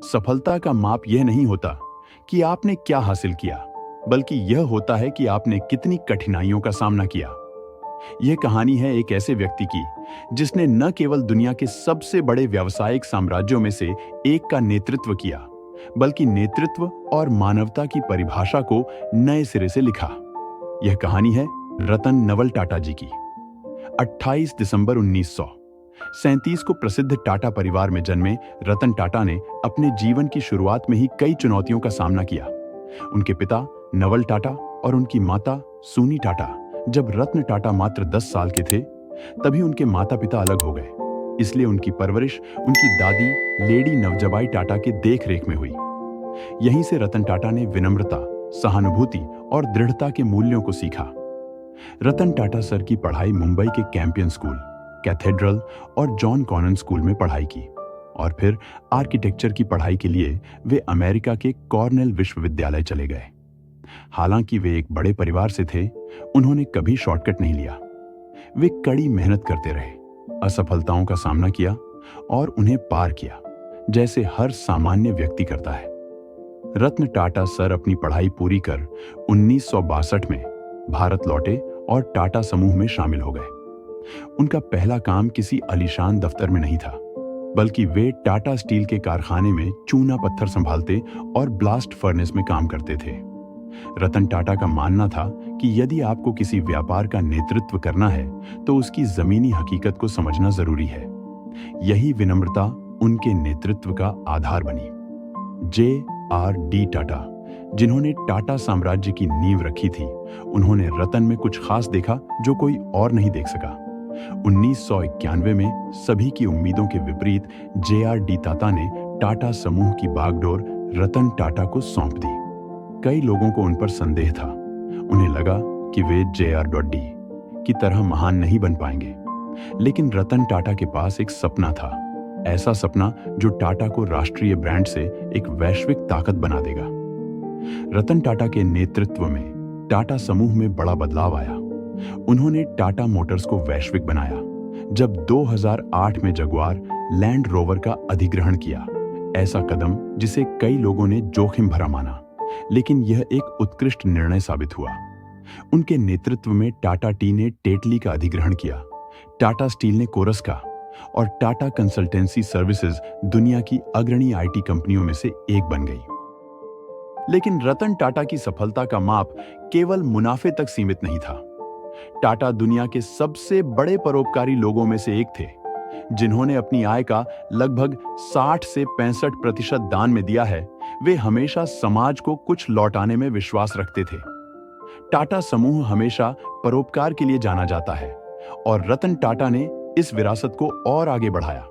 सफलता का माप यह नहीं होता कि आपने क्या हासिल किया, बल्कि यह होता है कि आपने कितनी कठिनाइयों का सामना किया। यह कहानी है एक ऐसे व्यक्ति की जिसने न केवल दुनिया के सबसे बड़े व्यावसायिक साम्राज्यों में से एक का नेतृत्व किया, बल्कि नेतृत्व और मानवता की परिभाषा को नए सिरे से लिखा। यह कहानी है रतन नवल टाटा जी की। 28 दिसंबर 1937 को प्रसिद्ध टाटा परिवार में जन्मे रतन टाटा ने अपने जीवन की शुरुआत में ही कई चुनौतियों का सामना किया। उनके पिता नवल टाटा और उनकी माता सूनी टाटा जब रत्न टाटा मात्र 10 साल के थे, तभी उनके माता पिता अलग हो गए। इसलिए उनकी परवरिश उनकी दादी लेडी नवजबाई टाटा के देख रेख में हुई। यहीं से रतन टाटा ने विनम्रता, सहानुभूति और दृढ़ता के मूल्यों को सीखा। रतन टाटा सर की पढ़ाई मुंबई के कैंपियन स्कूल, कैथेड्रल और जॉन कॉनन स्कूल में पढ़ाई की और फिर आर्किटेक्चर की पढ़ाई के लिए वे अमेरिका के कॉर्नेल विश्वविद्यालय चले गए। हालांकि वे एक बड़े परिवार से थे, उन्होंने कभी शॉर्टकट नहीं लिया। वे कड़ी मेहनत करते रहे, असफलताओं का सामना किया और उन्हें पार किया, जैसे हर सामान्य व्यक्ति करता है। रत्न टाटा सर अपनी पढ़ाई पूरी कर 1962 में भारत लौटे और टाटा समूह में शामिल हो गए। उनका पहला काम किसी आलीशान दफ्तर में नहीं था, बल्कि वे टाटा स्टील के कारखाने में चूना पत्थर संभालते और ब्लास्ट फर्नेस में काम करते थे। रतन टाटा का मानना था कि यदि आपको किसी व्यापार का नेतृत्व करना है तो उसकी जमीनी हकीकत को समझना जरूरी है। यही विनम्रता उनके नेतृत्व का आधार बनी। J.R.D. टाटा, जिन्होंने टाटा साम्राज्य की नींव रखी थी, उन्होंने रतन में कुछ खास देखा जो कोई और नहीं देख सका। 1991 में सभी की उम्मीदों के विपरीत J.R.D. टाटा ने टाटा समूह की बागडोर रतन टाटा को सौंप दी। कई लोगों को उन पर संदेह था। उन्हें लगा कि वे J.R.D. की तरह महान नहीं बन पाएंगे, लेकिन रतन टाटा के पास एक सपना था, ऐसा सपना जो टाटा को राष्ट्रीय ब्रांड से एक वैश्विक ताकत बना देगा। रतन टाटा के नेतृत्व में टाटा समूह में बड़ा बदलाव आया। उन्होंने टाटा मोटर्स को वैश्विक बनाया जब 2008 में जगुआर लैंड रोवर का अधिग्रहण किया। ऐसा कदम जिसे कई लोगों ने जोखिम भरा माना, लेकिन यह एक उत्कृष्ट निर्णय साबित हुआ। उनके नेतृत्व में टाटा टी ने टेटली का अधिग्रहण किया, टाटा स्टील ने कोरस का और टाटा कंसल्टेंसी सर्विसेज दुनिया की अग्रणी आईटी कंपनियों में से एक बन गई। लेकिन रतन टाटा की सफलता का माप केवल मुनाफे तक सीमित नहीं था। टाटा दुनिया के सबसे बड़े परोपकारी लोगों में से एक थे, जिन्होंने अपनी आय का लगभग 60 से 65% दान में दिया है। वे हमेशा समाज को कुछ लौटाने में विश्वास रखते थे। टाटा समूह हमेशा परोपकार के लिए जाना जाता है और रतन टाटा ने इस विरासत को और आगे बढ़ाया।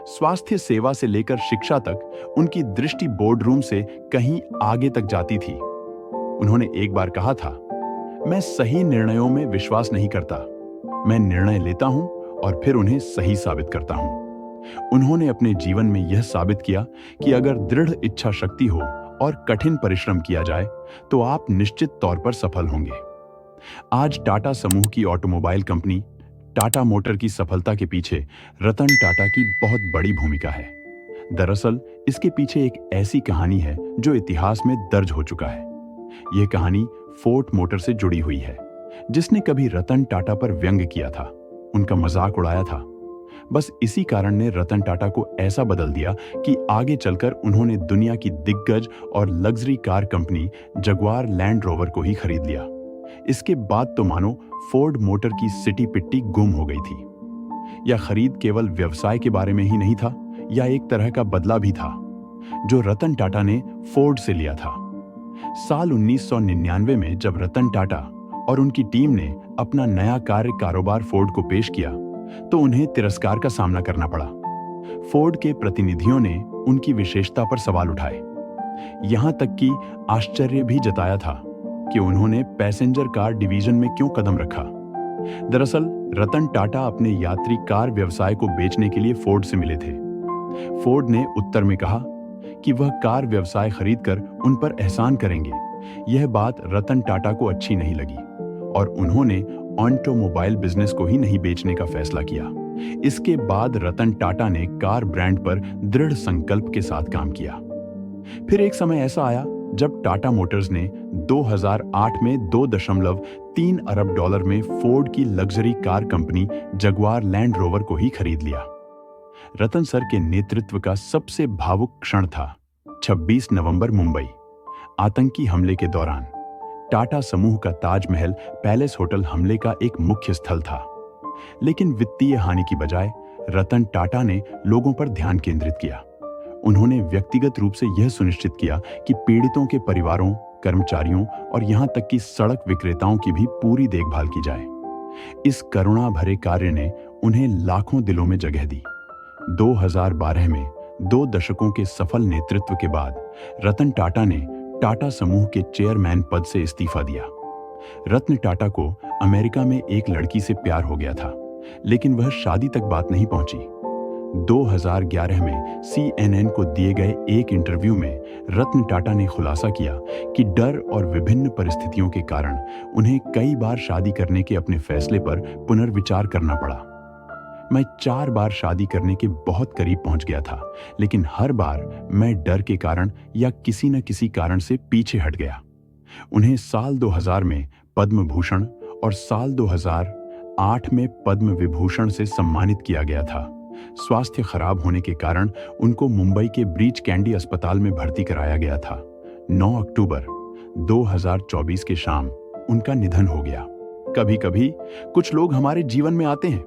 स्वास्थ्य सेवा से लेकर शिक्षा तक उनकी दृष्टि बोर्डरूम से कहीं आगे तक जाती थी। उन्होंने एक बार कहा था, मैं सही निर्णयों में विश्वास नहीं करता, मैं निर्णय लेता हूं और फिर उन्हें सही साबित करता हूं। उन्होंने अपने जीवन में यह साबित किया कि अगर दृढ़ इच्छा शक्ति हो और कठिन परिश्रम किया जाए तो आप निश्चित तौर पर सफल होंगे। आज टाटा समूह की ऑटोमोबाइल कंपनी टाटा मोटर की सफलता के पीछे रतन टाटा की बहुत बड़ी भूमिका है। दरअसल इसके पीछे एक ऐसी कहानी है जो इतिहास में दर्ज हो चुका है। यह कहानी फोर्ड मोटर से जुड़ी हुई है, जिसने कभी रतन टाटा पर व्यंग किया था, उनका मजाक उड़ाया था। बस इसी कारण ने रतन टाटा को ऐसा बदल दिया कि आगे चलकर उन्होंने दुनिया की दिग्गज और luxury car company Jaguar land rover को ही खरीद लिया। इसके बाद तो मानो फोर्ड मोटर की सिटी पिट्टी गुम हो गई थी। यह खरीद केवल व्यवसाय के बारे में ही नहीं था, यह एक तरह का बदला भी था जो रतन टाटा ने फोर्ड से लिया था। साल 1999 में जब रतन टाटा और उनकी टीम ने अपना नया कार्य कारोबार फोर्ड को पेश किया तो उन्हें तिरस्कार का सामना करना पड़ा। फोर्ड के प्रतिनिधियों ने उनकी विशेषता पर सवाल उठाए, यहां तक कि आश्चर्य भी जताया था कि उन्होंने पैसेंजर कार डिवीजन में क्यों कदम रखा। दरअसल रतन टाटा अपने यात्री कार व्यवसाय को बेचने के लिए फोर्ड से मिले थे। फोर्ड ने उत्तर में कहा कि वह कार व्यवसाय खरीदकर उन पर एहसान करेंगे। यह बात रतन टाटा को अच्छी नहीं लगी और उन्होंने ऑटोमोबाइल बिजनेस को ही नहीं बेचने का फैसला किया, इसके बाद रतन टाटा ने कार ब्रांड पर दृढ़ संकल्प के साथ काम किया। फिर एक समय ऐसा आया जब टाटा मोटर्स ने 2008 में 2.3 अरब डॉलर में फोर्ड की luxury car company Jaguar land rover को ही खरीद लिया। रतन सर के नेतृत्व का सबसे भावुक क्षण था 26 नवंबर मुंबई आतंकी हमले के दौरान। टाटा समूह का ताजमहल पैलेस होटल हमले का एक मुख्य स्थल था, लेकिन वित्तीय हानि की बजाय रतन टाटा ने लोगों पर ध्यान केंद्रित किया। उन्होंने व्यक्तिगत रूप से यह सुनिश्चित किया कि पीड़ितों के परिवारों, कर्मचारियों और यहां तक कि सड़क विक्रेताओं की भी पूरी देखभाल की जाए। इस करुणा भरे कार्य ने उन्हें लाखों दिलों में जगह दी। 2012 में 2 दशकों के सफल नेतृत्व के बाद रतन टाटा ने टाटा समूह के चेयरमैन पद से इस्तीफा दिया। रतन टाटा को अमेरिका में एक लड़की से प्यार हो गया था, लेकिन वह शादी तक बात नहीं पहुंची। 2011 में CNN को दिए गए एक इंटरव्यू में रतन टाटा ने खुलासा किया कि डर और विभिन्न परिस्थितियों के कारण उन्हें कई बार शादी करने के अपने फैसले पर पुनर्विचार करना पड़ा। मैं 4 बार शादी करने के बहुत करीब पहुंच गया था, लेकिन हर बार मैं डर के कारण या किसी न किसी कारण से पीछे हट गया। उन्हें साल 2000 में पद्म भूषण और साल 2008 में पद्म विभूषण से सम्मानित किया गया था। स्वास्थ्य खराब होने के कारण उनको मुंबई के ब्रीच कैंडी अस्पताल में भर्ती कराया गया था। 9 अक्टूबर 2024 के शाम उनका निधन हो गया। कभी-कभी कुछ लोग हमारे जीवन में आते हैं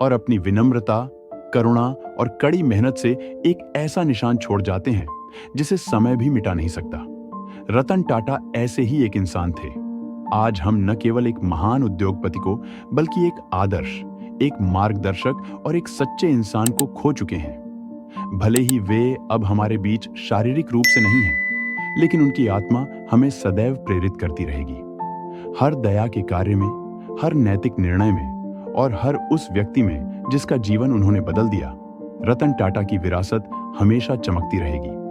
और अपनी विनम्रता, करुणा और कड़ी मेहनत से एक ऐसा निशान छोड़ जाते हैं जिसे समय भी मिटा नहीं सकता। रतन टाटा ऐसे ही एक इंसान थे। आज हम न केवल एक महान उद्योगपति को, बल्कि एक आदर्श, एक मार्गदर्शक और एक सच्चे इंसान को खो चुके हैं। भले ही वे अब हमारे बीच शारीरिक रूप से नहीं हैं, लेकिन उनकी आत्मा हमें सदैव प्रेरित करती रहेगी। हर दया के कार्य में, हर नैतिक निर्णय में और हर उस व्यक्ति में जिसका जीवन उन्होंने बदल दिया, रतन टाटा की विरासत हमेशा चमकती रहेगी।